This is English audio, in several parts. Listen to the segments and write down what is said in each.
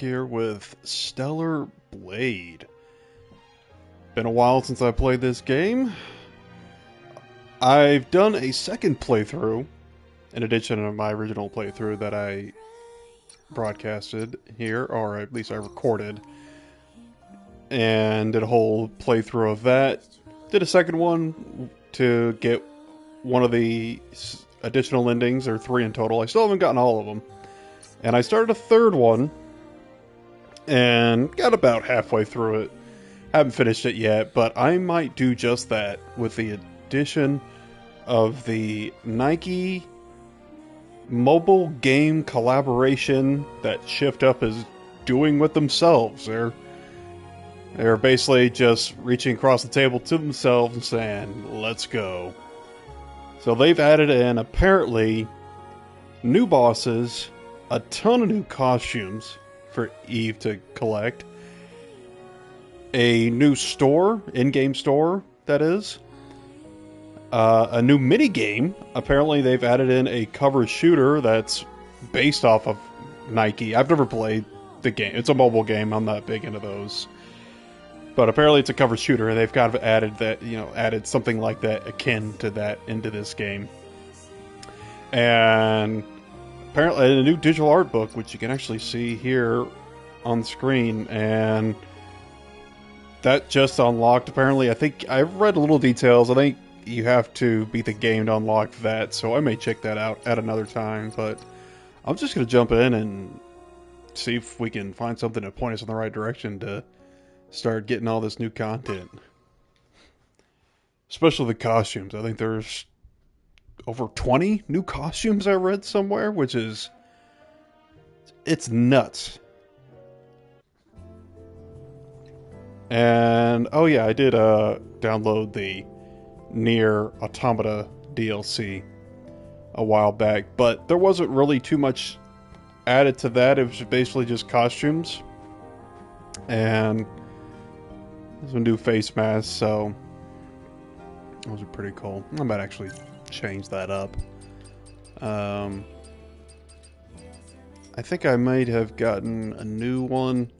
here with Stellar Blade. Been a while since I played this game. I've done a second playthrough, in addition to my original playthrough that I broadcasted here, or at least I recorded, and did a whole playthrough of that. Did a second one to get one of the additional endings, or 3 in total. I still haven't gotten all of them. And I started a third one, and got about halfway through it. Haven't finished it yet, but I might do just that with the addition of the NIKKE mobile game collaboration that Shift Up is doing with themselves. They're basically just reaching across the table to themselves and saying, let's go. So they've added in, apparently, new bosses, a ton of new costumes for Eve to collect, a new store, in-game store, that is, a new mini-game. Apparently they've added in a cover shooter that's based off of NIKKE. I've never played the game. It's a mobile game. I'm not big into those. But apparently it's a cover shooter, and they've kind of added that, added something like that, akin to that, into this game. And apparently a new digital art book, which you can actually see here on the screen, and that just unlocked. Apparently, I think I've read little details. I think you have to beat the game to unlock that, so I may check that out at another time. But I'm just going to jump in and see if we can find something to point us in the right direction to start getting all this new content. Especially the costumes. I think there's over 20 new costumes I read somewhere, which is... it's nuts. And, oh yeah, I did download the Nier Automata DLC a while back, but there wasn't really too much added to that. It was basically just costumes and some new face masks, so those are pretty cool. I might actually change that up. I think I might have gotten a new one,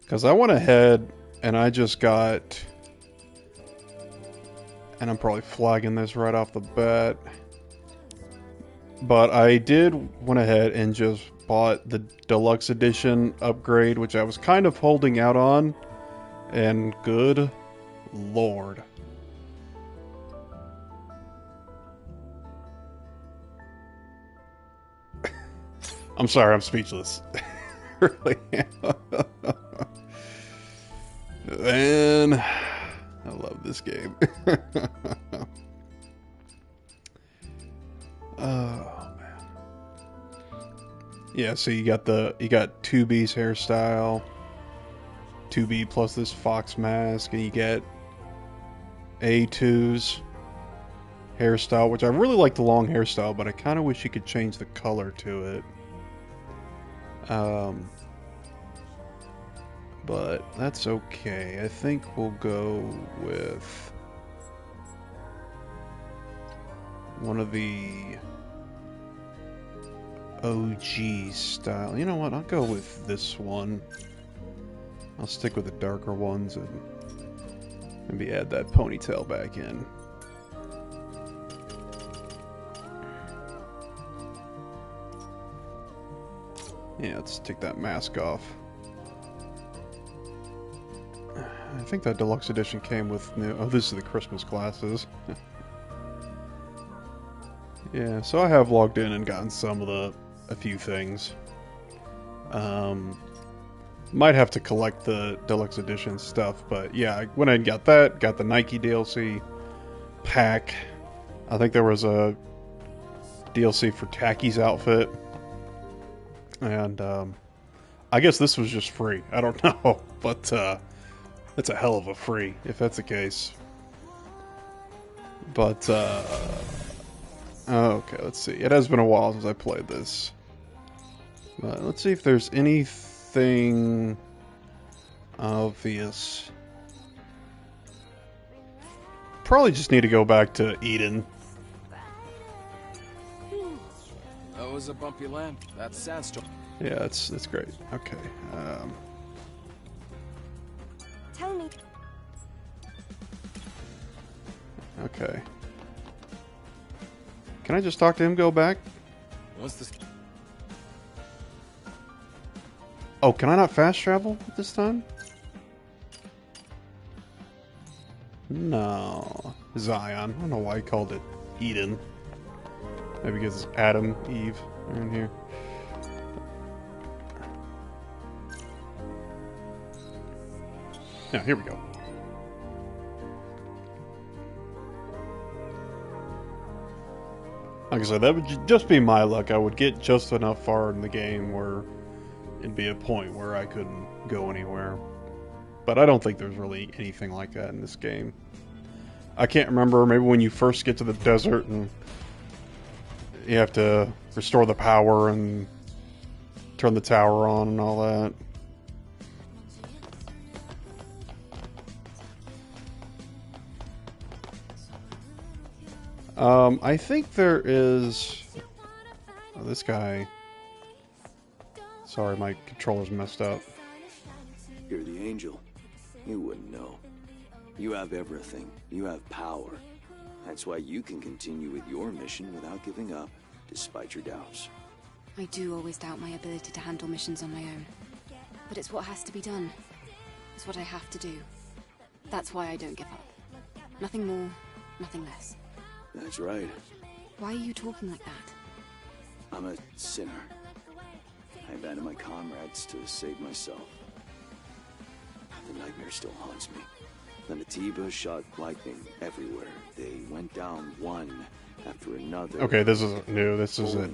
because I went ahead and I just got, and I'm probably flagging this right off the bat, but I went ahead and just bought the deluxe edition upgrade, which I was kind of holding out on, and good lord. I'm sorry, I'm speechless. Really am. Man, I love this game. Oh man. Yeah, so you got 2B's hairstyle, 2B plus this fox mask, and you get A2's hairstyle, which I really like the long hairstyle, but I kind of wish you could change the color to it. But that's okay. I think we'll go with one of the OG style. You know what? I'll go with this one. I'll stick with the darker ones and maybe add that ponytail back in. Yeah, let's take that mask off. I think that deluxe edition came with new... oh, this is the Christmas glasses. Yeah, so I have logged in and gotten a few things. Might have to collect the deluxe edition stuff, but yeah, I went ahead and got that. Got the NIKKE DLC pack. I think there was a DLC for Taki's outfit. And, I guess this was just free. I don't know, but, it's a hell of a free, if that's the case. But, okay, let's see. It has been a while since I played this. But let's see if there's anything obvious. Probably just need to go back to Eden. That was a bumpy land. That's sandstorm. Yeah, that's great. Okay. Tell me. Okay. Can I just talk to him? Go back. Once this. Oh, can I not fast travel this time? No. Zion. I don't know why he called it Eden. Maybe because it's Adam, Eve, are in here. Now, here we go. Like I said, that would just be my luck. I would get just enough far in the game where it'd be a point where I couldn't go anywhere. But I don't think there's really anything like that in this game. I can't remember, maybe when you first get to the desert and you have to restore the power and turn the tower on and all that. I think there is... Oh, this guy... Sorry, my controller's messed up. You're the angel. You wouldn't know. You have everything. You have power. That's why you can continue with your mission without giving up, despite your doubts. I do always doubt my ability to handle missions on my own. But it's what has to be done. It's what I have to do. That's why I don't give up. Nothing more, nothing less. That's right. Why are you talking like that? I'm a sinner. I abandoned my comrades to save myself. The nightmare still haunts me. The Natiba shot lightning everywhere. They went down one after another. Okay, this isn't new. This is a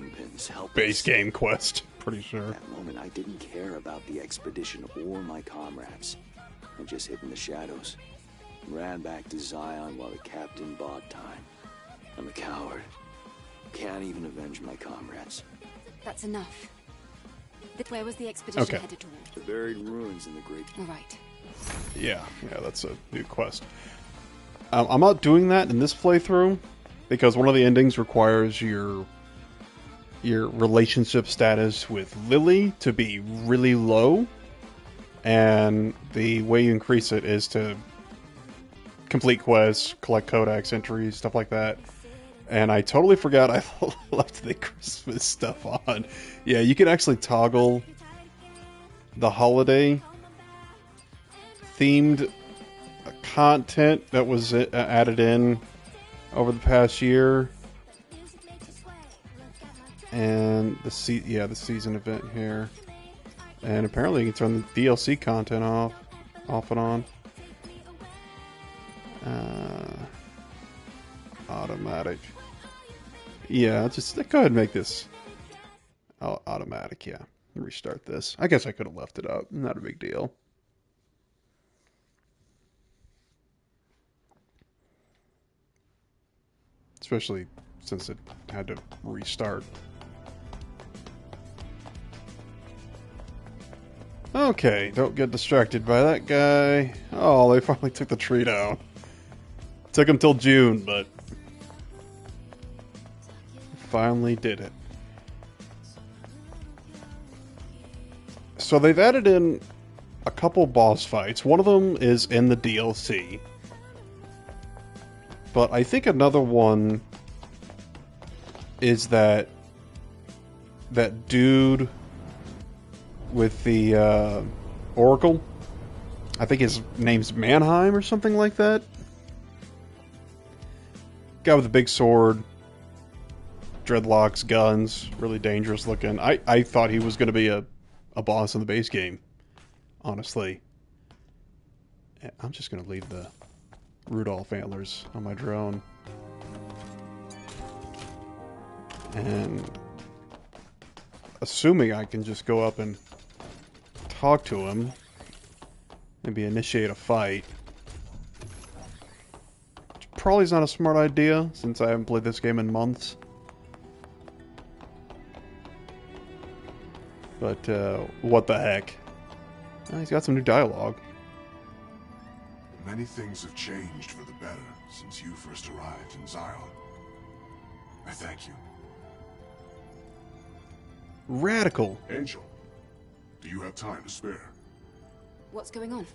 base game quest, pretty sure. At that moment, I didn't care about the expedition or my comrades. I just hid in the shadows. Ran back to Zion while the captain bought time. I'm a coward. Can't even avenge my comrades. That's enough. Where was the expedition headed toward? The buried ruins in the great... All right. Yeah, that's a new quest. I'm not doing that in this playthrough because one of the endings requires your relationship status with Lily to be really low, and the way you increase it is to complete quests, collect codex entries, stuff like that. And I totally forgot I left the Christmas stuff on. Yeah, you can actually toggle the holiday themed content that was added in over the past year. And the season event here. And apparently you can turn the DLC content off and on. Automatic. Yeah, just go ahead and make this automatic, yeah. Restart this. I guess I could have left it up. Not a big deal. Especially since it had to restart. Okay, don't get distracted by that guy. Oh, they finally took the tree down. Took them till June, but finally did it. So they've added in a couple boss fights. One of them is in the DLC. But I think another one is that dude with the Oracle. I think his name's Mannheim or something like that. Guy with a big sword, dreadlocks, guns, really dangerous looking. I thought he was going to be a boss in the base game, honestly. I'm just going to leave the Rudolph antlers on my drone. And assuming I can just go up and talk to him, maybe initiate a fight. Which probably is not a smart idea, since I haven't played this game in months. But, what the heck? Oh, he's got some new dialogue. Many things have changed for the better since you first arrived in Zion. I thank you. Radical. Angel, do you have time to spare? What's going on?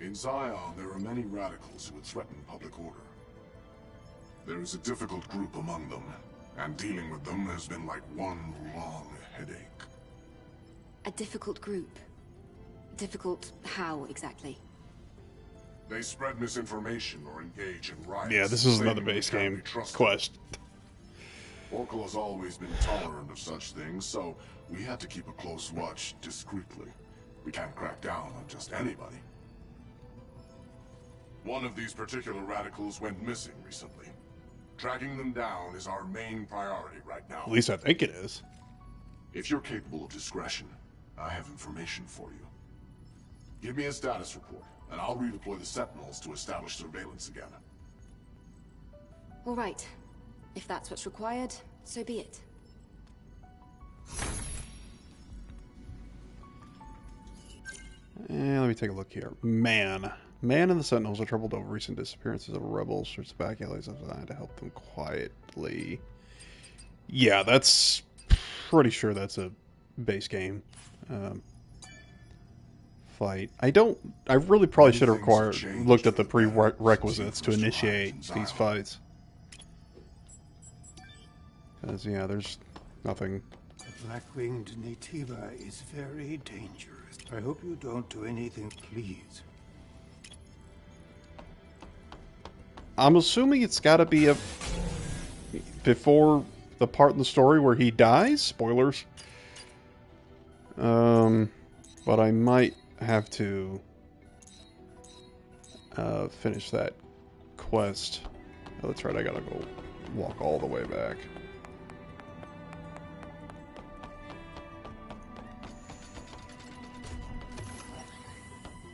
In Zion, there are many radicals who would threaten public order. There is a difficult group among them, and dealing with them has been like one long headache. A difficult group. Difficult how, exactly? They spread misinformation or engage in riots. Yeah, this is another claiming they base can't game be trusted. quest. Oracle has always been tolerant of such things, so we had to keep a close watch discreetly. We can't crack down on just anybody. One of these particular radicals went missing recently. Tracking them down is our main priority right now. At least I think it is. If you're capable of discretion, I have information for you. Give me a status report, and I'll redeploy the Sentinels to establish surveillance again. All right. If that's what's required, so be it. And let me take a look here. Man and the Sentinels are troubled over recent disappearances of rebels. Sorts of back alleys designed to help them quietly. Yeah, that's pretty sure that's a base game fight. I really probably should have looked at the prerequisites to initiate these fights. Because, yeah, there's nothing. The black-winged Naytiba is very dangerous. I hope you don't do anything, please. I'm assuming it's gotta be before the part in the story where he dies. Spoilers. But I might have to finish that quest. Oh, that's right, I gotta go walk all the way back.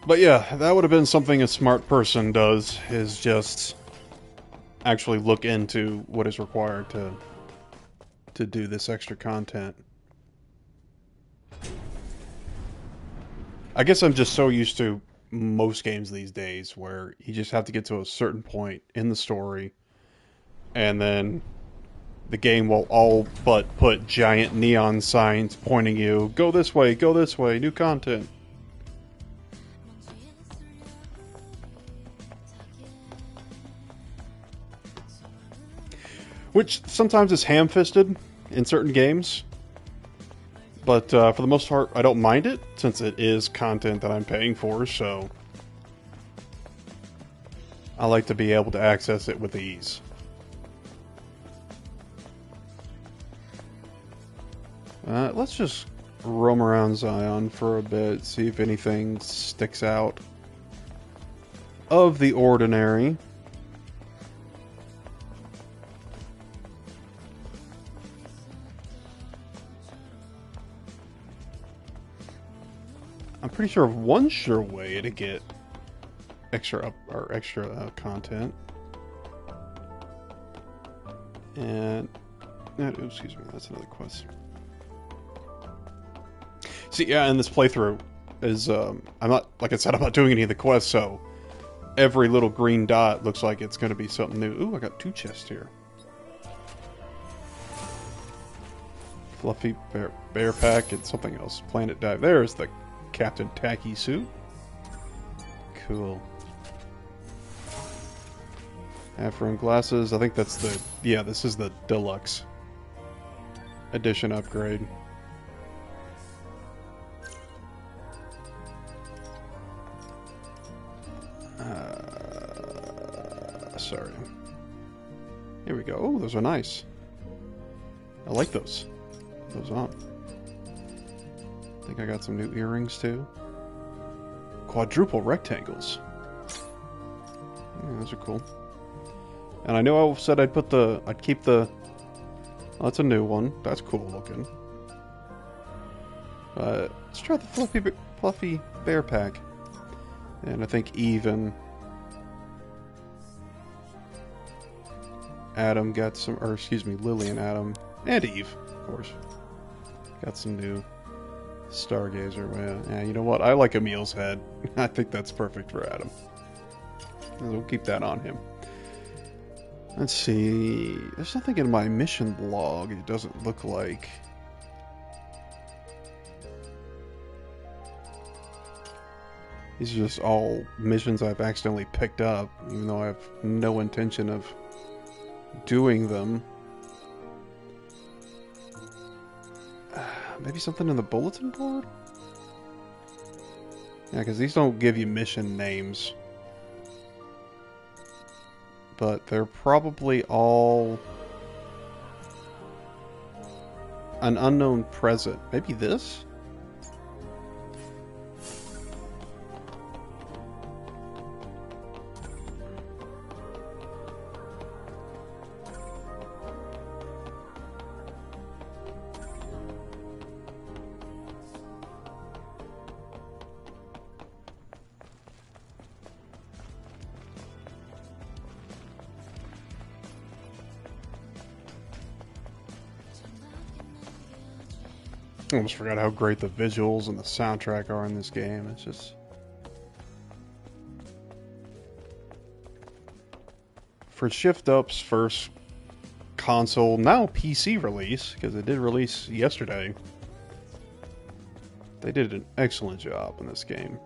But yeah, that would have been something a smart person does, is just actually look into what is required to do this extra content. I guess I'm just so used to most games these days where you just have to get to a certain point in the story and then the game will all but put giant neon signs pointing you, go this way, new content. Which sometimes is ham-fisted in certain games. But for the most part, I don't mind it, since it is content that I'm paying for, so I like to be able to access it with ease. Let's just roam around Zion for a bit, see if anything sticks out of the ordinary. I'm pretty sure of one sure way to get extra content. And excuse me, that's another quest. See, yeah, in this playthrough is I'm not, like I said, I'm not doing any of the quests, so every little green dot looks like it's going to be something new. Ooh, I got 2 chests here. Fluffy bear pack and something else. Planet dive. There's the Captain Tacky suit. Cool. Half-room glasses. I think that's the... Yeah, this is the deluxe edition upgrade. Sorry. Here we go. Oh, those are nice. I like those. Put those on. I think I got some new earrings too. Quadruple rectangles. Yeah, those are cool. And I know I said I'd keep the... Oh, that's a new one. That's cool looking. Let's try the fluffy bear pack. And I think even Adam got some, or excuse me, Lily and Adam, and Eve, of course, got some new Stargazer. Yeah, you know what? I like Emil's head. I think that's perfect for Adam. We'll keep that on him. Let's see. There's nothing in my mission log. It doesn't look like. These are just all missions I've accidentally picked up, even though I have no intention of doing them. Maybe something in the bulletin board? Yeah, because these don't give you mission names. But they're probably all an unknown present. Maybe this? I almost forgot how great the visuals and the soundtrack are in this game. It's just... For Shift Up's first console, now PC release, because it did release yesterday, they did an excellent job in this game.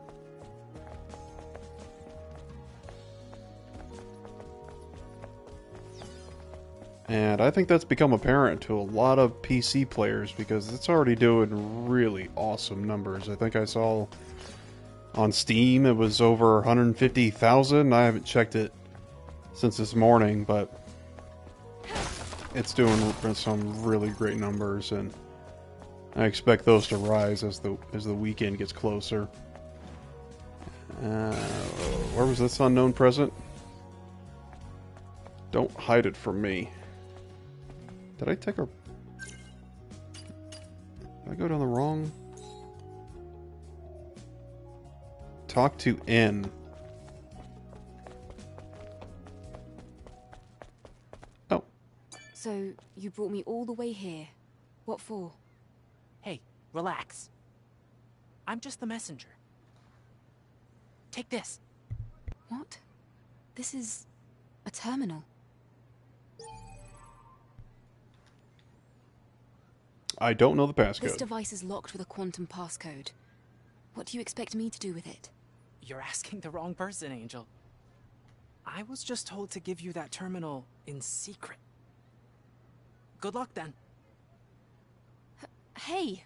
And I think that's become apparent to a lot of PC players because it's already doing really awesome numbers. I think I saw on Steam it was over 150,000. I haven't checked it since this morning, but it's doing some really great numbers, and I expect those to rise as the weekend gets closer. Where was this unknown present? Don't hide it from me. Did I take a... Did I go down the wrong... Talk to N. Oh. So, you brought me all the way here. What for? Hey, relax. I'm just the messenger. Take this. What? This is... a terminal. I don't know the passcode. This device is locked with a quantum passcode. What do you expect me to do with it? You're asking the wrong person, Angel. I was just told to give you that terminal in secret. Good luck, then. Hey!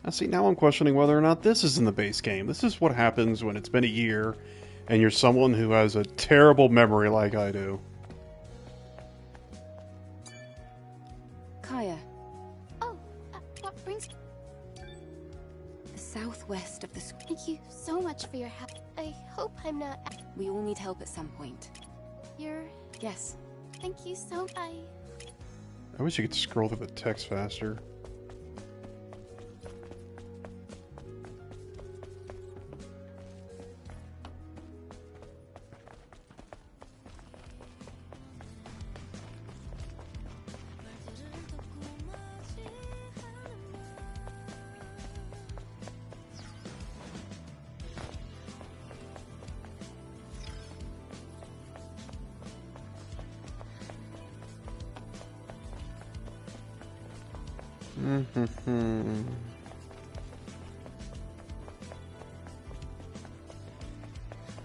Now see, now I'm questioning whether or not this is in the base game. This is what happens when it's been a year and you're someone who has a terrible memory like I do. Kaya. Oh, what brings... The southwest of the... Thank you so much for your help. I hope I'm not... We all need help at some point. You're... Yes. Thank you so... I wish you could scroll through the text faster.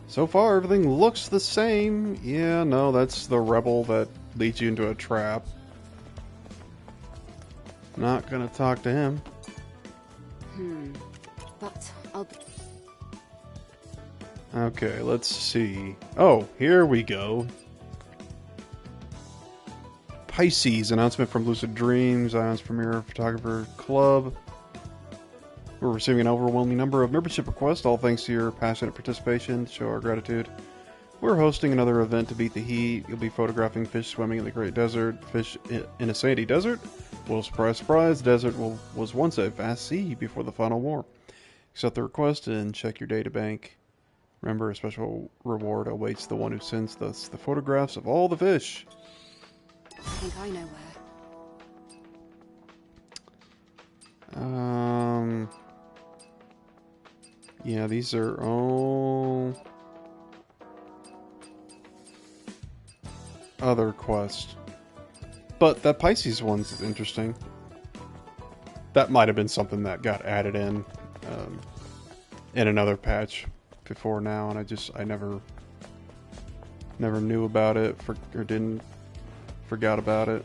So far, everything looks the same. Yeah, no, that's the rebel that leads you into a trap. Not gonna talk to him. But I'll be... Okay, let's see. Oh, here we go. Pisces, announcement from Lucid Dreams, Ion's Premier Photographer Club. We're receiving an overwhelming number of membership requests, all thanks to your passionate participation. To show our gratitude. We're hosting another event to beat the heat. You'll be photographing fish swimming in the Great Desert, fish in a sandy desert. Well, surprise, surprise, the desert was once a vast sea before the final war. Accept the request and check your data bank. Remember, a special reward awaits the one who sends us the photographs of all the fish. I think I know where. Yeah, these are all... other quest. But that Pisces one's interesting. That might have been something that got added in another patch before now, and I never knew about it forgot about it.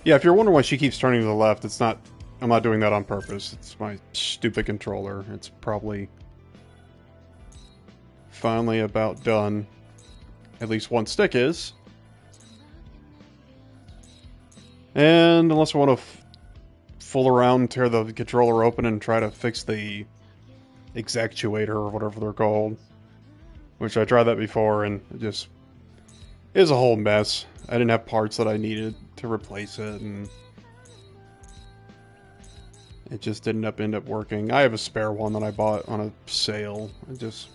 Yeah, if you're wondering why she keeps turning to the left, it's not. I'm not doing that on purpose. It's my stupid controller. It's probably finally about done. At least one stick is. And unless I want to fool around, tear the controller open and try to fix the exactuator or whatever they're called. Which I tried that before and it just is a whole mess. I didn't have parts that I needed to replace it, and it just didn't end up working. I have a spare one that I bought on a sale. I just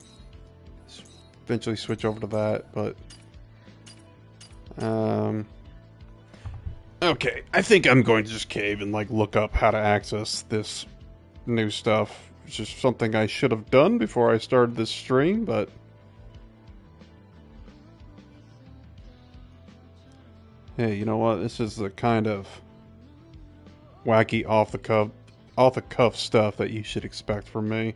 eventually switch over to that, but okay, I think I'm going to just cave and like look up how to access this new stuff, which is something I should have done before I started this stream, but hey, you know what? This is the kind of wacky off the cuff stuff that you should expect from me.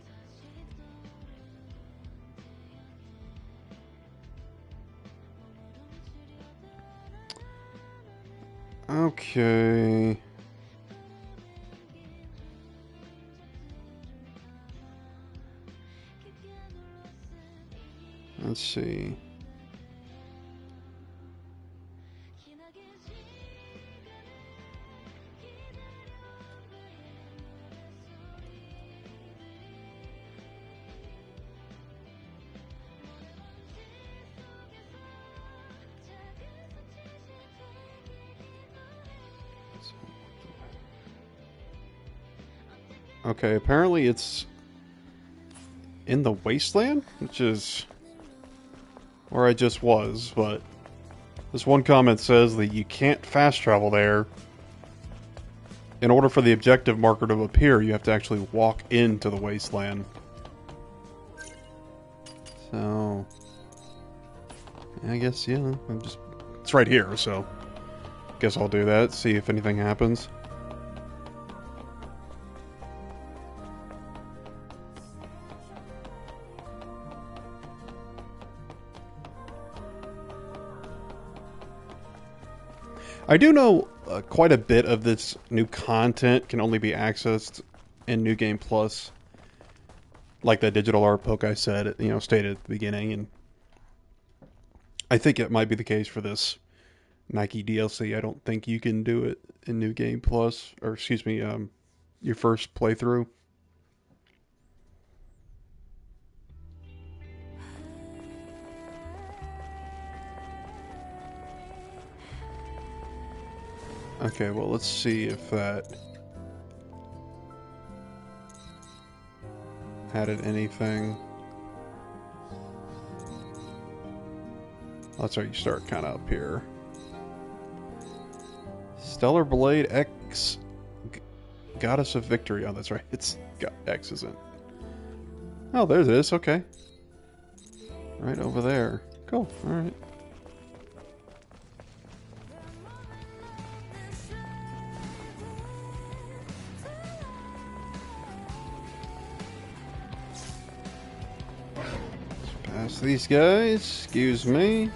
Okay. Let's see. Okay, apparently it's in the wasteland, which is where I just was, but this one comment says that you can't fast travel there. In order for the objective marker to appear, you have to actually walk into the wasteland. So, I guess, yeah, it's right here, so guess I'll do that, see if anything happens. I do know quite a bit of this new content can only be accessed in New Game Plus, like that digital art book I said, stated at the beginning, and I think it might be the case for this NIKKE DLC. I don't think you can do it in New Game Plus, or excuse me, your first playthrough. Okay, well, let's see if that added anything. That's right, you start kind of up here. Stellar Blade X, Goddess of Victory. Oh, that's right, it's got X, isn't it? Oh, there it is, okay. Right over there. Cool, alright. Past these guys, excuse me.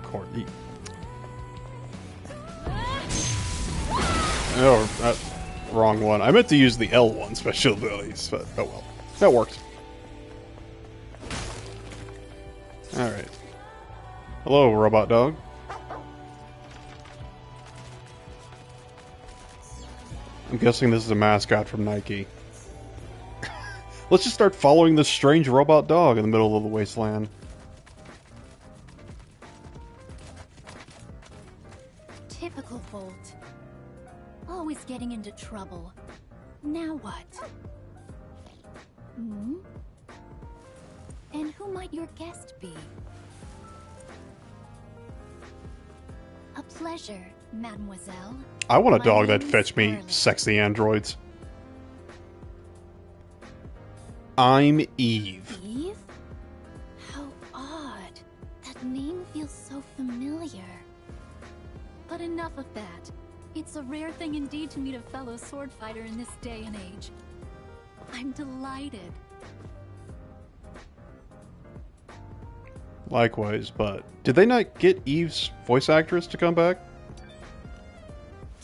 Courtney. Oh, wrong one. I meant to use the L1 special abilities, but oh well. That worked. Alright. Hello, robot dog. I'm guessing this is a mascot from NIKKE. Let's just start following this strange robot dog in the middle of the wasteland. Typical Bolt. Always getting into trouble. Now what? Hmm? And who might your guest be? A pleasure, mademoiselle. I want a My dog that name is fetch me Scarlet. sexy androids. I'm Eve. Eve? How odd. That name feels so familiar. But enough of that. It's a rare thing indeed to meet a fellow sword fighter in this day and age. I'm delighted. Likewise, but did they not get Eve's voice actress to come back?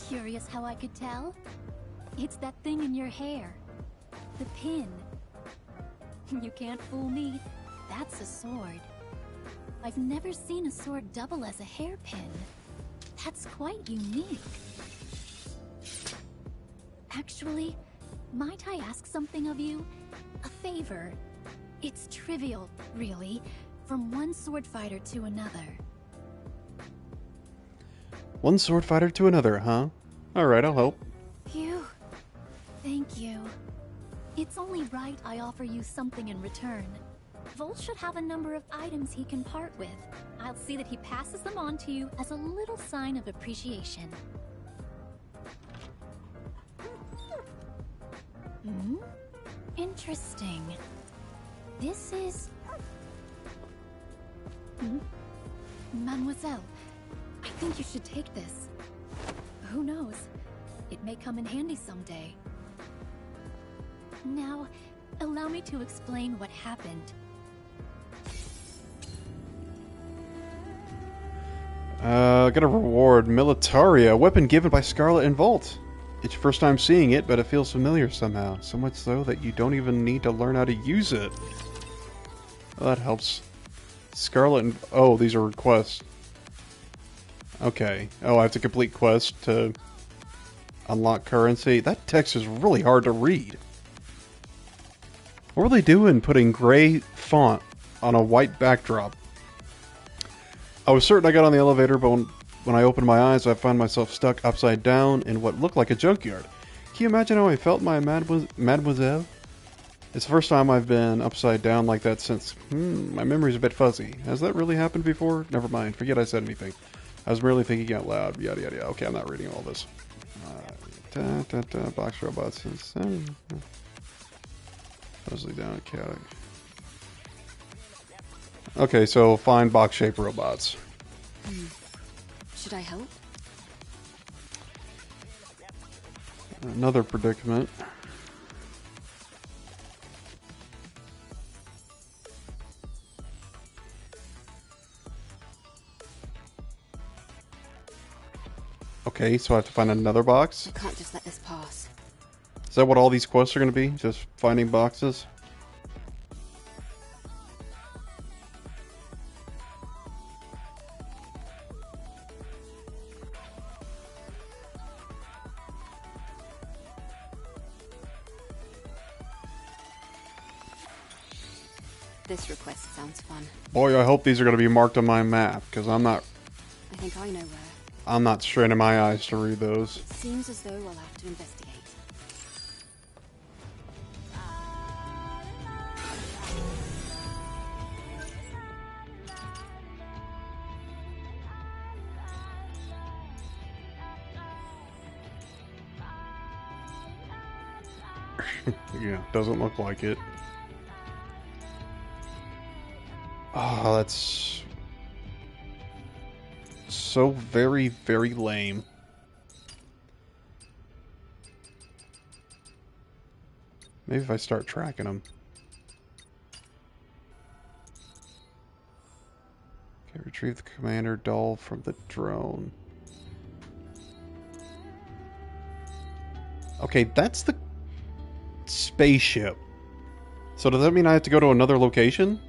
Curious how I could tell? It's that thing in your hair. The pin. You can't fool me. That's a sword. I've never seen a sword double as a hairpin. That's quite unique. Actually, might I ask something of you? A favor. It's trivial, really, from one sword fighter to another. One sword fighter to another, huh? Alright, I'll help. Phew. Thank you. It's only right I offer you something in return. Volt should have a number of items he can part with. I'll see that he passes them on to you as a little sign of appreciation. Hmm? Interesting. This is... Hmm? Mademoiselle, I think you should take this. Who knows? It may come in handy someday. Now, allow me to explain what happened. Got a reward. Militaria. Weapon given by Scarlet and Volt. It's your first time seeing it, but it feels familiar somehow. So much so that you don't even need to learn how to use it. Well, that helps. Scarlet and... Oh, these are requests. Okay. Oh, I have to complete quests to unlock currency. That text is really hard to read. What were they doing putting gray font on a white backdrop? I was certain I got on the elevator, but when I opened my eyes, I found myself stuck upside down in what looked like a junkyard. Can you imagine how I felt, my mademoiselle? It's the first time I've been upside down like that since... my memory's a bit fuzzy. Has that really happened before? Never mind. Forget I said anything. I was merely thinking out loud. Yada yada yada. Okay, I'm not reading all this. Box robots. Mostly down chaotic. Okay, so find box-shaped robots. Should I help? Another predicament. Okay, so I have to find another box? I can't just let this pass. Is that what all these quests are going to be? Just finding boxes? This request sounds fun. Boy, I hope these are going to be marked on my map, because I'm not I think I know where. straining my eyes to read those. It seems as though I'll have to investigate. Yeah, doesn't look like it. Oh, that's so very, very lame. Maybe if I start tracking them. Okay, retrieve the commander doll from the drone. Okay, that's the spaceship. So does that mean I have to go to another location?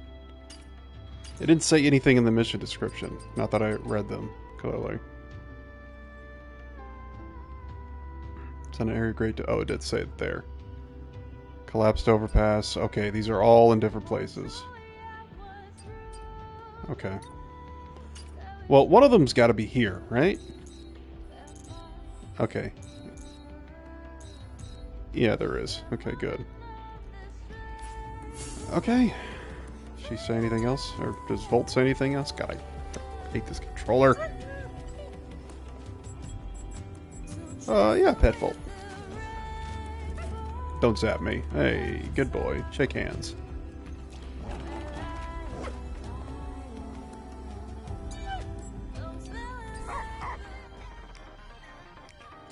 It didn't say anything in the mission description. Not that I read them, clearly. It's an area great to... Oh, it did say it there. Collapsed overpass. Okay, these are all in different places. Okay. Well, one of them's got to be here, right? Okay. Yeah, there is. Okay, good. Okay. Does she say anything else? Or does Volt say anything else? God, I hate this controller. Yeah, pet Volt. Don't zap me. Hey, good boy. Shake hands.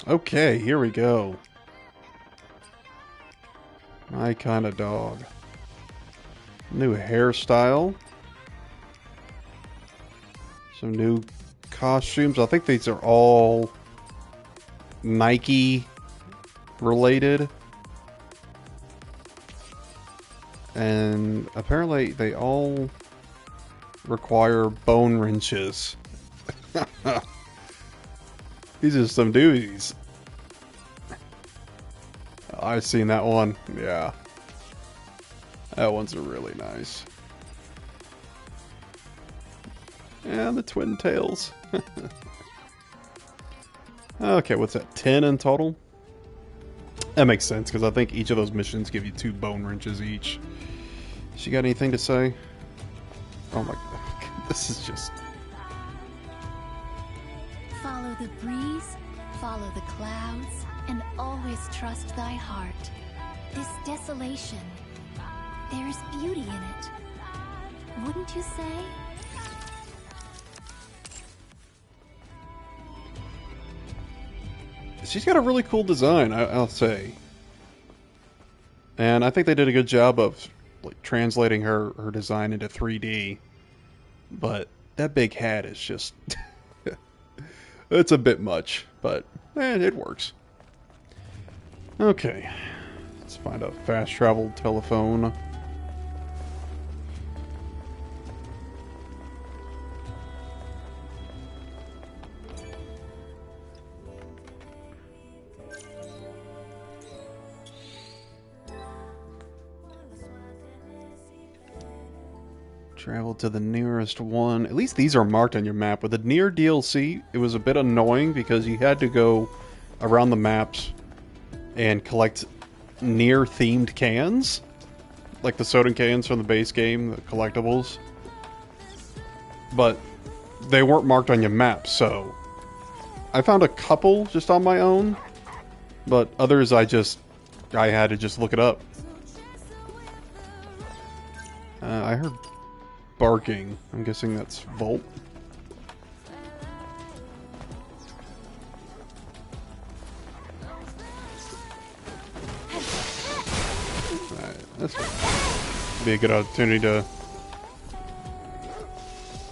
Okay, here we go. My kind of dog. New hairstyle. Some new costumes. I think these are all Nike related. And apparently they all require bone wrenches. These are some doozies. I've seen that one. Yeah. That one's really nice. And the twin tails. Okay, what's that? 10 in total? That makes sense, because I think each of those missions give you 2 bone wrenches each. She got anything to say? Oh my god. This is just... Follow the breeze, follow the clouds, and always trust thy heart. This desolation, there is beauty in it. Wouldn't you say? She's got a really cool design, I'll say. And I think they did a good job of like translating her design into 3D. But that big hat is just... it's a bit much, but it works. Okay. Let's find a fast travel telephone. Travel to the nearest one. At least these are marked on your map. With the near DLC, it was a bit annoying because you had to go around the maps and collect near themed cans. Like the soda cans from the base game, the collectibles. But they weren't marked on your map, so I found a couple just on my own, but others I had to just look it up. I heard barking. I'm guessing that's Volt. Alright, that's be a good opportunity to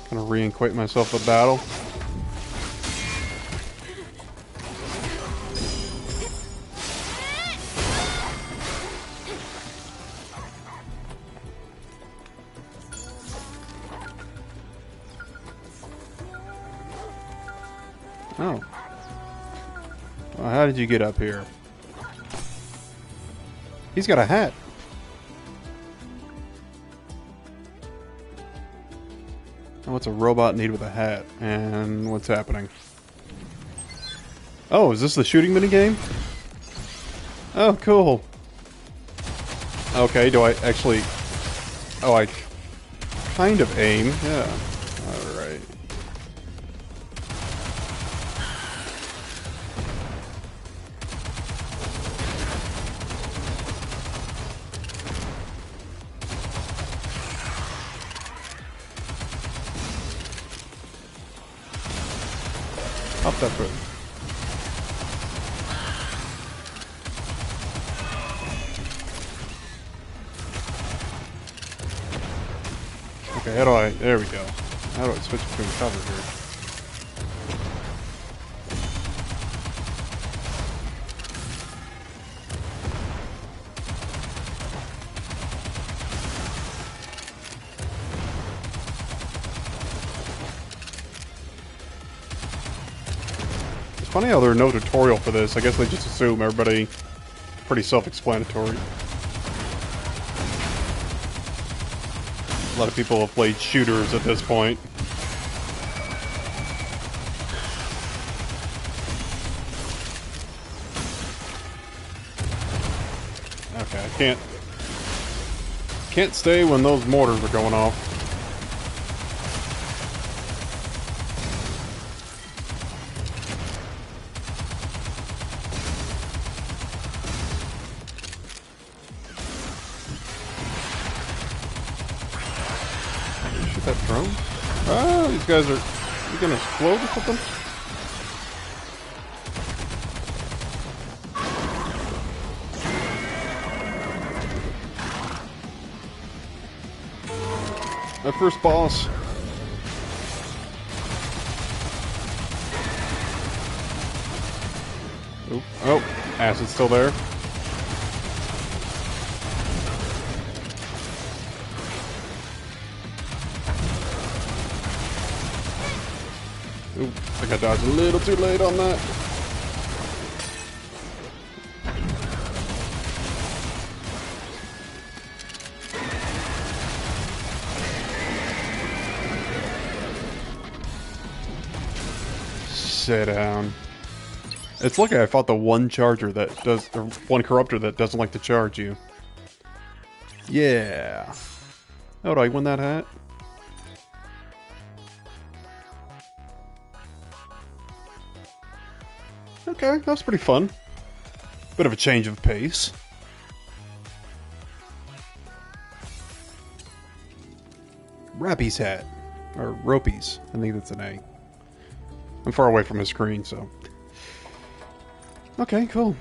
kind of re-acquaint myself with battle. Oh. Well, how did you get up here? He's got a hat. What's a robot need with a hat? And what's happening? Oh, is this the shooting minigame? Oh, cool. Okay, do I actually... Oh, I kind of aim. Yeah. Alright. Pop that through. Okay, how do I... There we go. How do I switch between cover here? It's funny how there's no tutorial for this. I guess they just assume everybody pretty self-explanatory. A lot of people have played shooters at this point. Okay, I can't... Can't stay when those mortars are going off. Shoot that drone? Ah, these guys are gonna explode or something? My first boss. Oop. Oh, acid's still there. Oop, I think I dodged a little too late on that. Sit down. It's lucky I fought the one charger that does, or one corruptor that doesn't like to charge you. Yeah. How do I win that hat? Okay, that was pretty fun. Bit of a change of pace. Rappy's hat. Or Ropey's. I think that's an A. I'm far away from the screen, so... Okay, cool.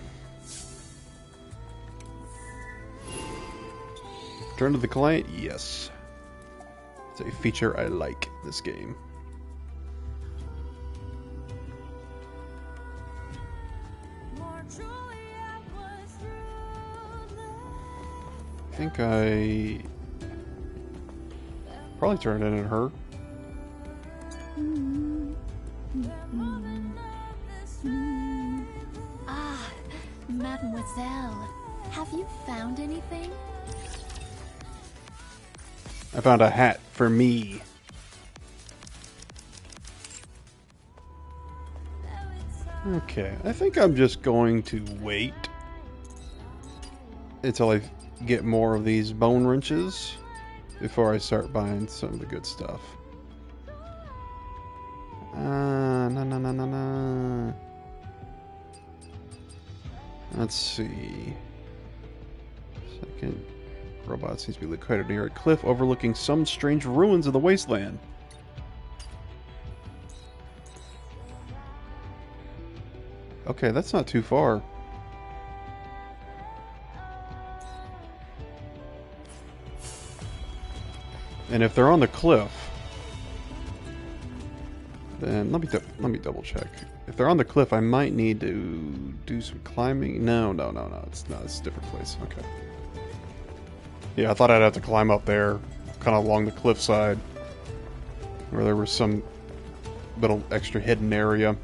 Turn to the client? Yes. It's a feature I like this game. I think I... probably turned it into her. Ah, Mademoiselle, have you found anything? I found a hat for me. Okay, I think I'm just going to wait until I get more of these bone wrenches before I start buying some of the good stuff. No. Let's see. Second robot seems to be located near a cliff overlooking some strange ruins of the wasteland. Okay, that's not too far. And if they're on the cliff, then let me double check. If they're on the cliff, I might need to do some climbing. No. It's not. It's a different place. Okay. Yeah, I thought I'd have to climb up there, kind of along the cliffside, where there was some little extra hidden area.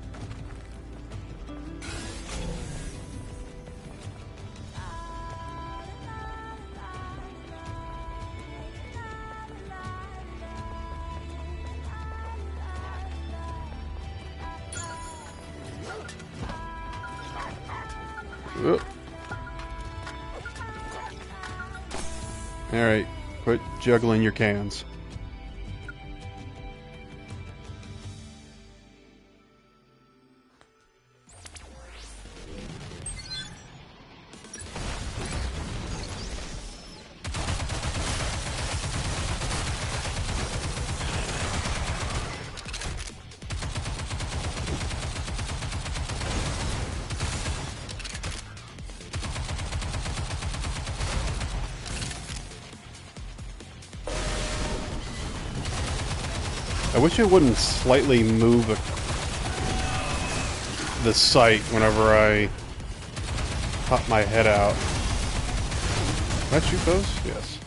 Alright, quit juggling your cans. I wish it wouldn't slightly move the sight whenever I pop my head out. Can I shoot those? Yes.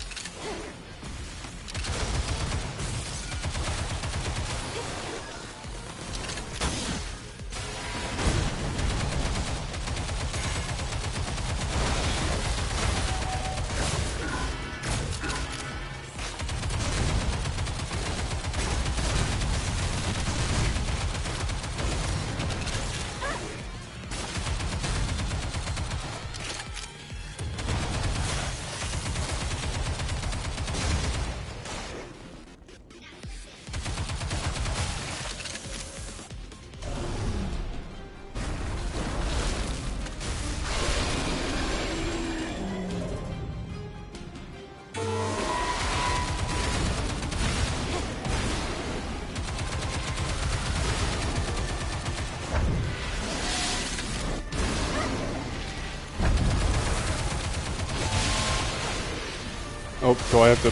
Oh, do I have to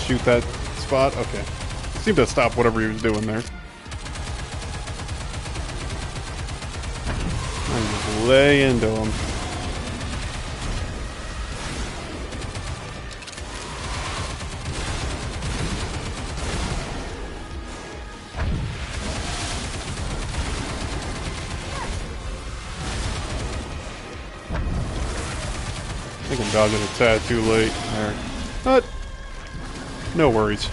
shoot that spot? Okay. Seemed to stop whatever he was doing there. And just lay into him. I think I'm dodging a tad too late there. But no worries.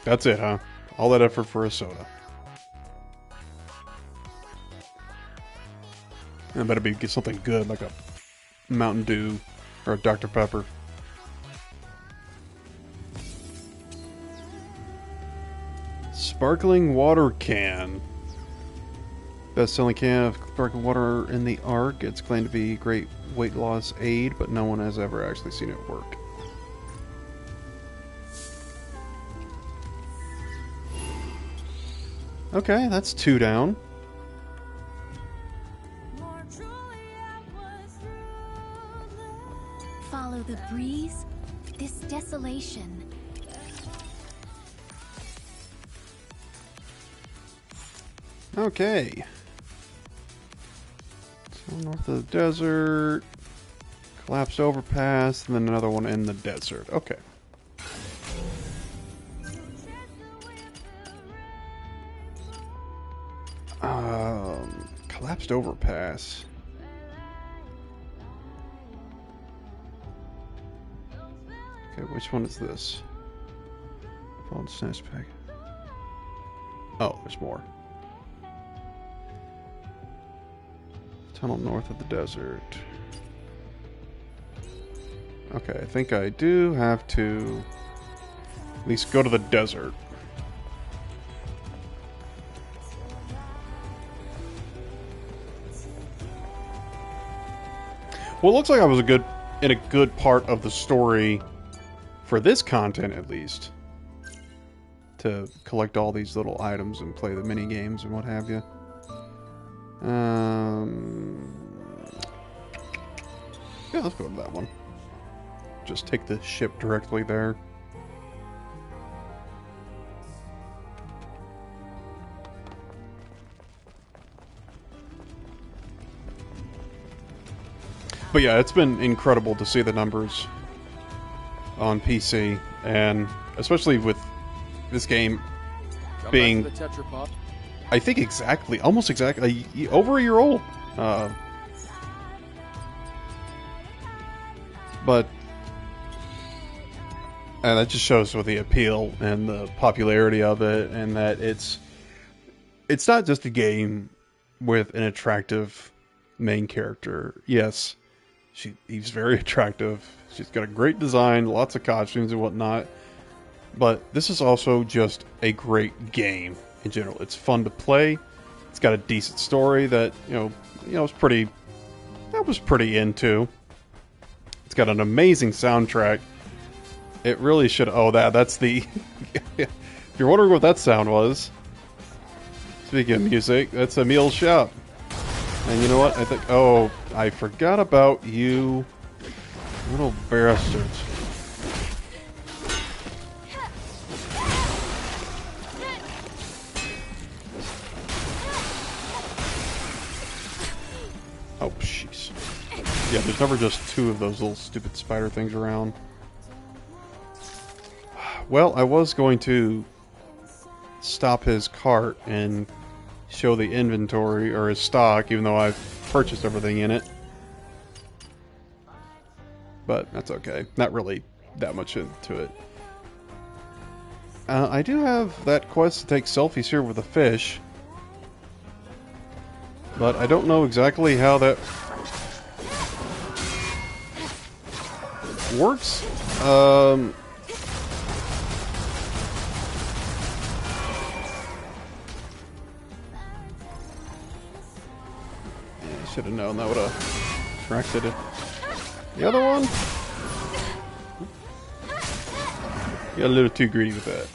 That's it, huh? All that effort for a soda. And it better be get something good like a Mountain Dew or a Dr. Pepper. Sparkling water can. Best-selling can of sparkling water in the ARC. It's claimed to be a great weight loss aid, but no one has ever actually seen it work. Okay, that's 2 down. Follow the breeze, this desolation. Okay. So north of the desert, collapsed overpass, and then another one in the desert. Okay. Collapsed overpass. Okay, which one is this? Fallen snatch pack. Oh, there's more. Tunnel north of the desert. Okay, I think I do have to at least go to the desert. Well, it looks like I was in a good part of the story for this content, at least, to collect all these little items and play the mini games and what have you. Yeah, let's go to that one. Just take the ship directly there. But yeah, it's been incredible to see the numbers on PC, and especially with this game being, the Tetrapod. I think almost exactly, over a year old. But that just shows with the appeal and the popularity of it, and that it's not just a game with an attractive main character. Yes, he's very attractive. She's got a great design, lots of costumes and whatnot. But this is also just a great game in general. It's fun to play. It's got a decent story that I was pretty into. It's got an amazing soundtrack. It really should. Oh, that's the. If you're wondering what that sound was, speaking of music, that's Emil's shop. And you know what? I think. Oh, I forgot about you, little bastards. Oh, jeez. Yeah, there's never just 2 of those little stupid spider things around. Well, I was going to stop his cart and show the inventory, or his stock, even though I've purchased everything in it. But that's okay. Not really that much into it. I do have that quest to take selfies here with a fish. But I don't know exactly how that works. Should have known that would have attracted it. The other one? Got a little too greedy with that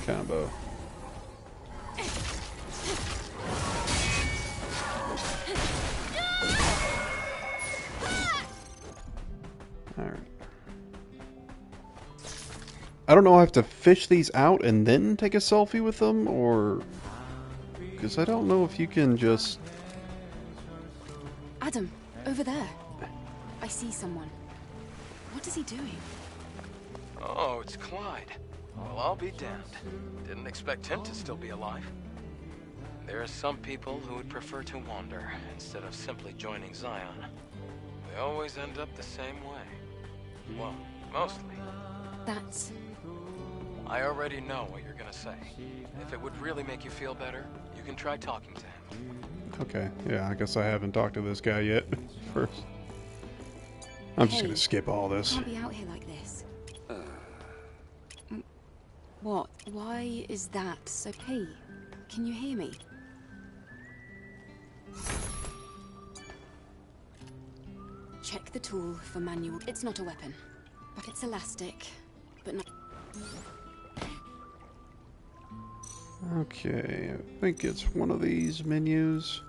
combo. Alright. I don't know, I have to fish these out and then take a selfie with them, or... Because I don't know if you can just... Adam, over there. I see someone. What is he doing? Oh, it's Clyde. Well, I'll be damned. Didn't expect him to still be alive. There are some people who would prefer to wander instead of simply joining Zion. They always end up the same way. Well, mostly. That's... I already know what you're gonna say. If it would really make you feel better, you can try talking to him. Okay, yeah, I guess I haven't talked to this guy yet. First. I'm just gonna skip all this. Can't be out here like this. What? Why is that so... Hey, can you hear me? Check the tool for manual... It's not a weapon. But it's elastic, but not... Okay, I think it's one of these menus.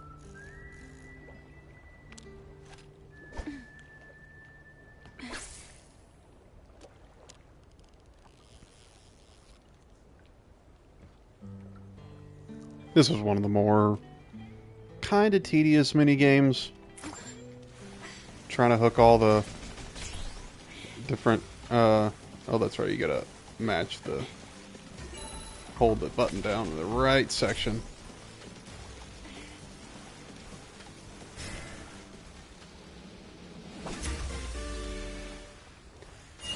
This was one of the more kind of tedious mini games. Trying to hook all the different, oh, that's right, you gotta match the, hold the button down in the right section.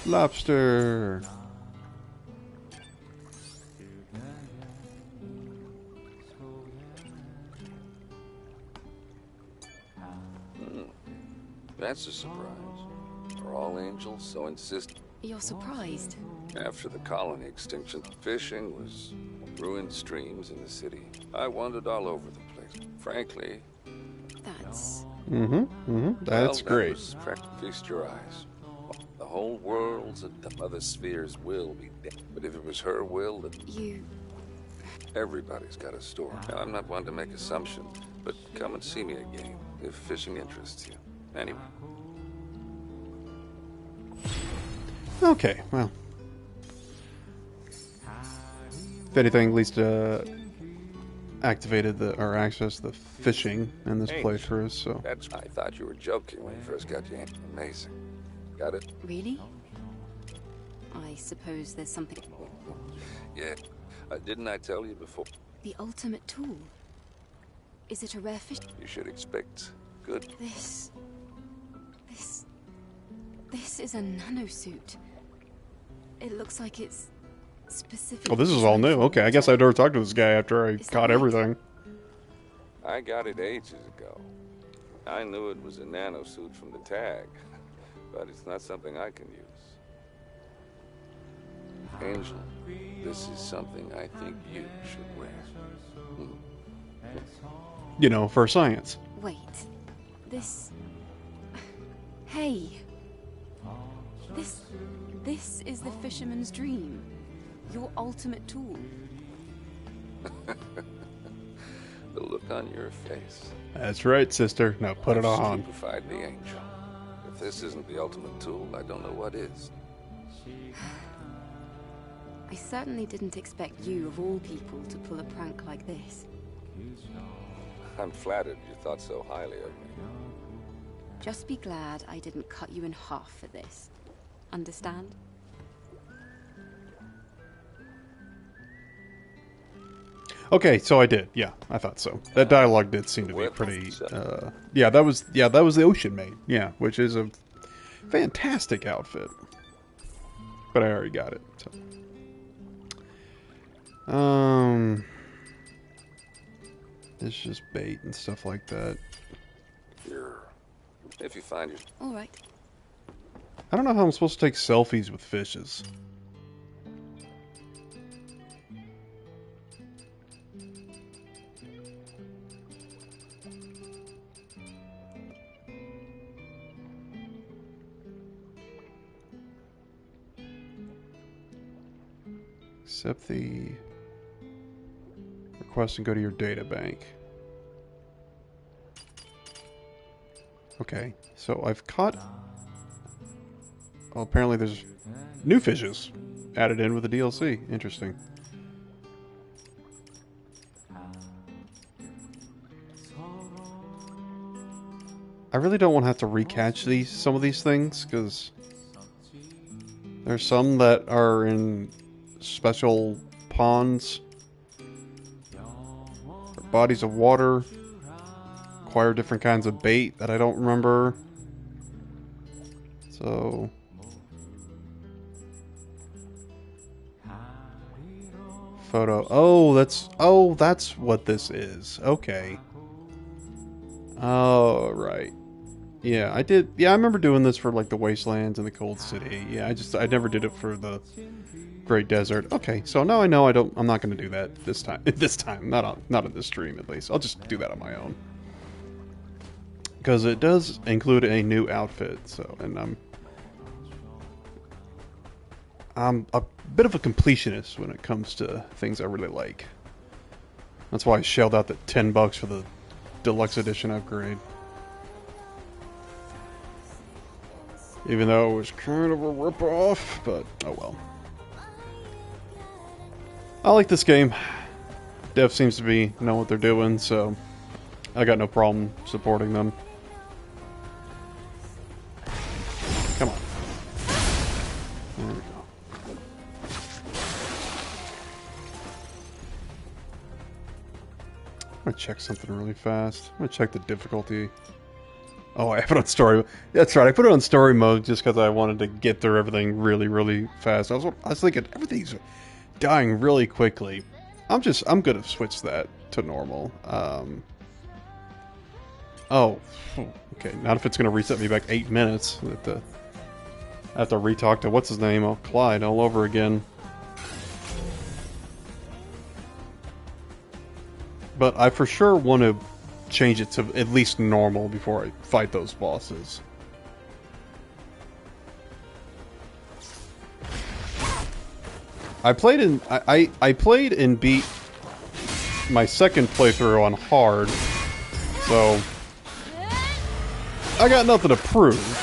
Lobster. That's a surprise. Are all angels so insistent? You're surprised? After the colony extinction, fishing was ruined streams in the city. I wandered all over the place. Frankly... That's... That's great. Was feast your eyes. The whole world's and the other spheres will be dead. But if it was her will, that... You... Everybody's got a story. Now, I'm not one to make assumptions, but come and see me again if fishing interests you. Anyway. Okay, well. If anything, at least activated the or accessed the fishing in this playthrough, so. That's. I thought you were joking when you first got your hand. Amazing. Got it? Really? I suppose there's something... Yeah. Didn't I tell you before? The ultimate tool. Is it a rare fish? You should expect good. This is a nanosuit. It looks like it's specific. Oh, this is all new. Okay, I guess I'd never talked to this guy after I got everything. I got it ages ago. I knew it was a nanosuit from the tag, but it's not something I can use. Angel, this is something I think you should wear. You know, for science. Wait. This... Hey. This is the fisherman's dream. Your ultimate tool. The look on your face. That's right, sister. Now put it on. Stupefied the angel. If this isn't the ultimate tool, I don't know what is. I certainly didn't expect you, of all people, to pull a prank like this. I'm flattered you thought so highly of me. Just be glad I didn't cut you in half for this. Understand? Okay, so I did. Yeah, I thought so. That dialogue did seem to be pretty. Yeah, that was the Ocean Maid. Yeah, which is a fantastic outfit. But I already got it. So. It's just bait and stuff like that. Here, if you find your... All right. I don't know how I'm supposed to take selfies with fishes. Accept the request and go to your data bank. Okay, so I've caught... Well, apparently there's new fishes added in with the DLC. Interesting. I really don't want to have to recatch some of these things, because there's some that are in special ponds, or bodies of water, require different kinds of bait that I don't remember. So photo. Oh, that's what this is. Okay. Oh, right. Yeah, I did. Yeah, I remember doing this for like the Wastelands and the Cold City. Yeah, I never did it for the Great Desert. Okay, so now I know I'm not going to do that this time. This time, not on this stream at least. I'll just do that on my own. Because it does include a new outfit, so, and I'm a bit of a completionist when it comes to things I really like. That's why I shelled out the $10 for the Deluxe Edition upgrade. Even though it was kind of a rip-off, but oh well. I like this game. Dev seems to know what they're doing, so I got no problem supporting them. Come on. There we go. I'm gonna check something really fast. I'm gonna check the difficulty. Oh, I have it on story. That's right. I put it on story mode just because I wanted to get through everything really, really fast. I was thinking everything's dying really quickly. I'm gonna switch that to normal. Oh, okay. Not if it's gonna reset me back 8 minutes. I have to re-talk to what's his name? Oh, Clyde all over again. But I for sure want to change it to at least normal before I fight those bosses. I played and beat my second playthrough on hard, so I got nothing to prove.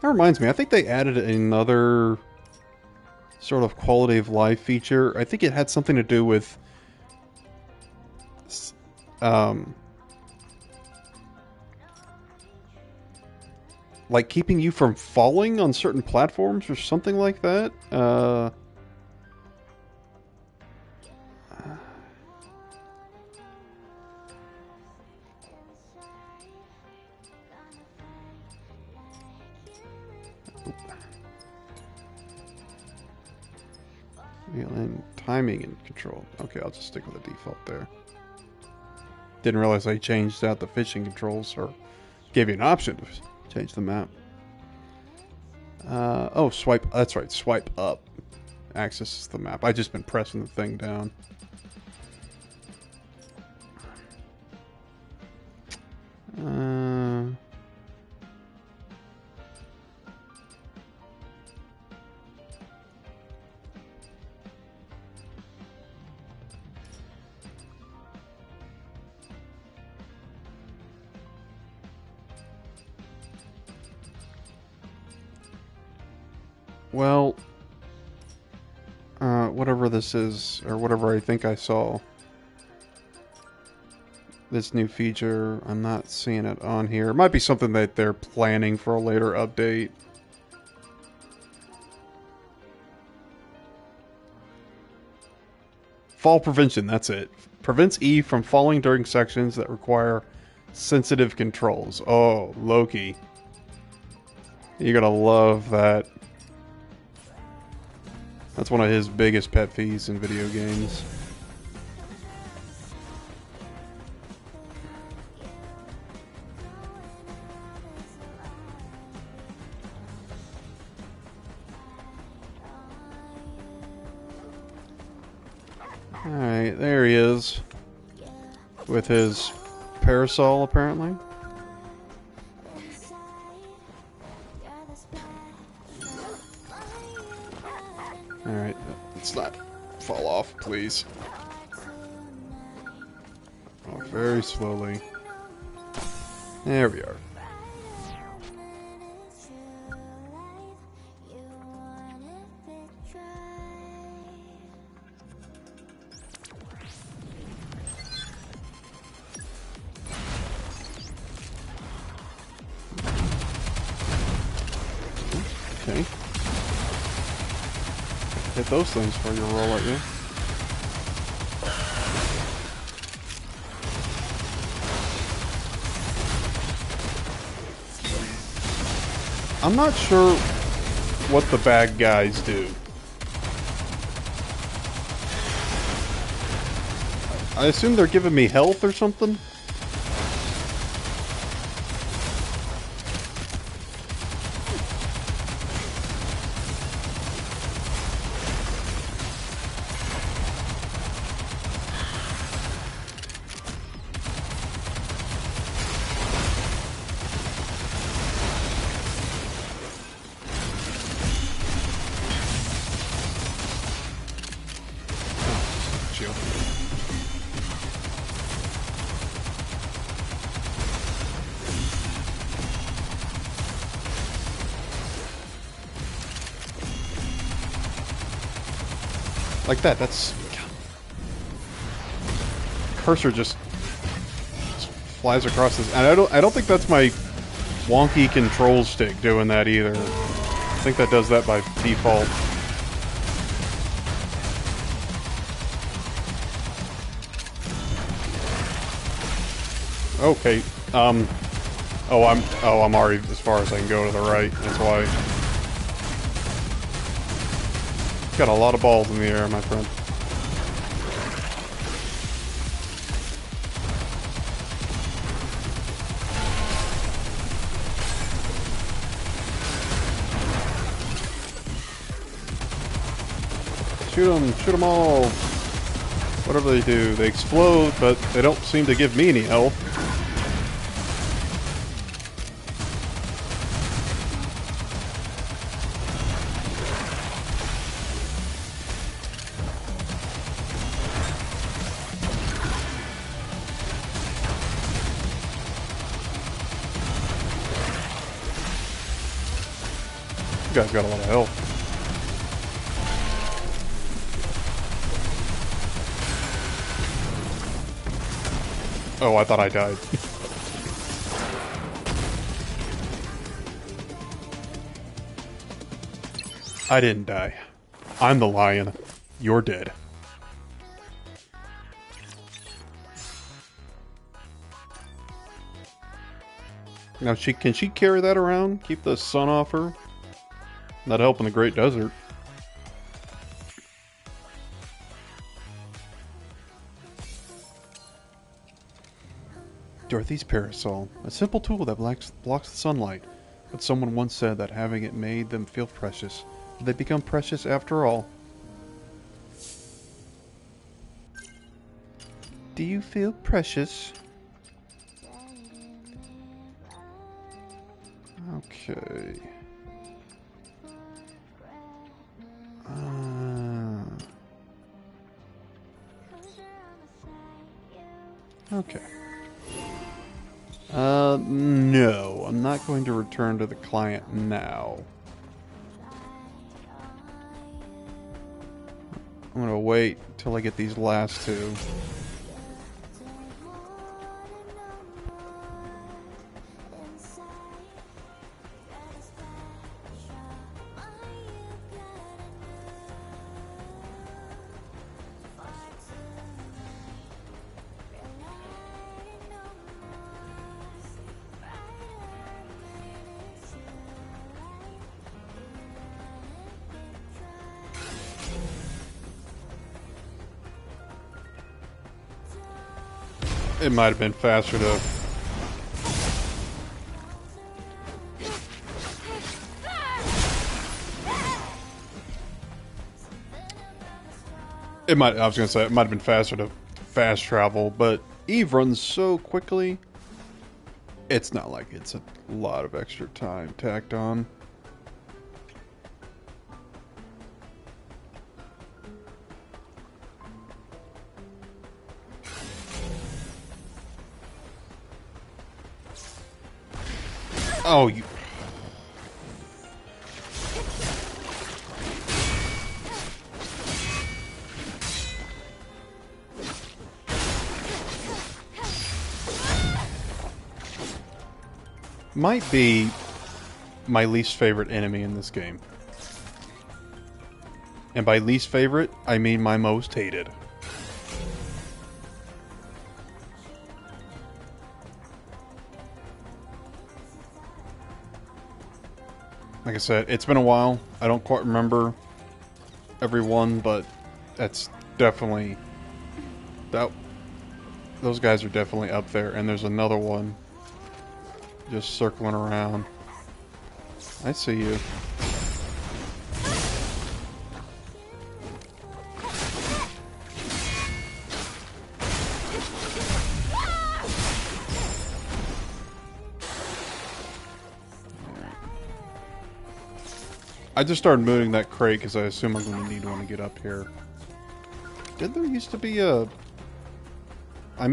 That reminds me, I think they added another sort of quality of life feature. I think it had something to do with like keeping you from falling on certain platforms or something like that. And timing and control. Okay, I'll just stick with the default there. Didn't realize I changed out the fishing controls, or gave you an option to change the map. Oh, swipe. That's right, swipe up. Access the map. I just been pressing the thing down. Well, whatever this is, or whatever I think I saw, this new feature, I'm not seeing it on here. It might be something that they're planning for a later update. Fall prevention, that's it. Prevents Eve from falling during sections that require sensitive controls. Oh, Loki. You're gonna love that. That's one of his biggest pet peeves in video games. Alright, there he is. With his parasol, apparently. Alright, let's not fall off, please. Oh, very slowly. There we are. Okay. Hit those things before you roll at you. I'm not sure what the bad guys do. I assume they're giving me health or something? Like that, that's... Cursor just flies across this... And I don't think that's my wonky control stick doing that either. I think that does that by default. Okay, I'm already as far as I can go to the right, that's why. Got a lot of balls in the air, my friend. Shoot them all. Whatever they do, they explode, but they don't seem to give me any health. You guys got a lot of health. Oh, I thought I died. I didn't die. I'm the lion. You're dead. Now, can she carry that around? Keep the sun off her? That'd help in the Great Desert. Dorothy's parasol. A simple tool that blocks the sunlight. But someone once said that having it made them feel precious. Did they become precious after all? Do you feel precious? Okay. Okay. No, I'm not going to return to the client now. I'm gonna wait till I get these last two. It might have been faster to... I was gonna say, it might have been faster to fast travel, but Eve runs so quickly, it's not like it's a lot of extra time tacked on. Oh, you... Might be my least favorite enemy in this game. And by least favorite, I mean my most hated. Like I said, it's been a while. I don't quite remember every one, but that's definitely... those guys are definitely up there. And there's another one just circling around. I see you. I just started moving that crate because I assume I'm going to need one to get up here. Did there used to be a... I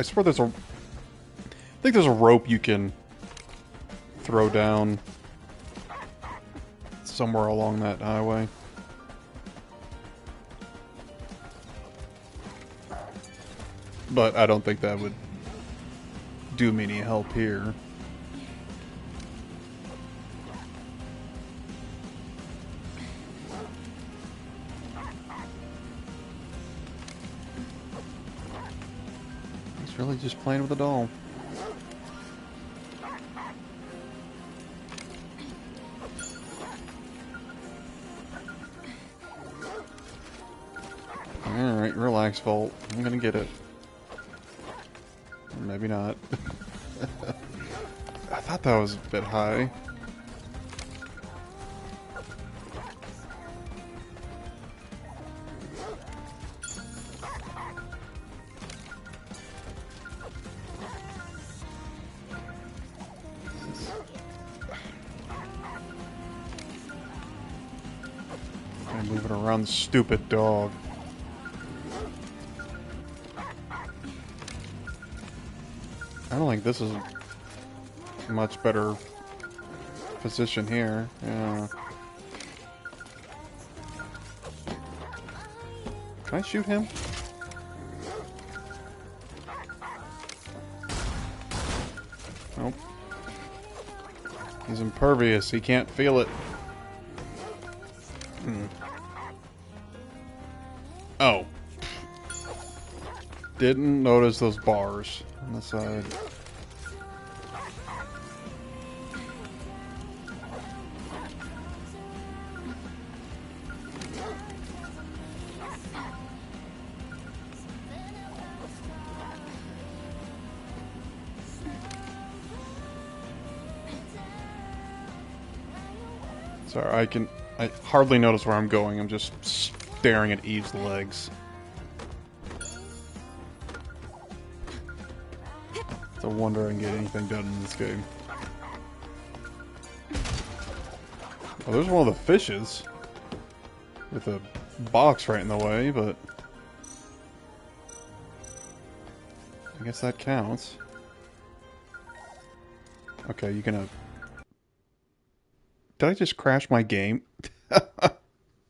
swear there's a... I think there's a rope you can throw down somewhere along that highway. But I don't think that would do me any help here. He's really just playing with a doll. Alright, relax, Volt. I'm gonna get it. Or maybe not. I thought that was a bit high. I'm moving around the stupid dog. I don't think this is a much better position here. Yeah. Can I shoot him? Nope. He's impervious. He can't feel it. Oh. Didn't notice those bars on the side. Sorry, I hardly notice where I'm going. I'm just staring at Eve's legs. It's a wonder I can get anything done in this game. Oh, there's one of the fishes. With a box right in the way, but... I guess that counts. Okay, you gonna... Did I just crash my game?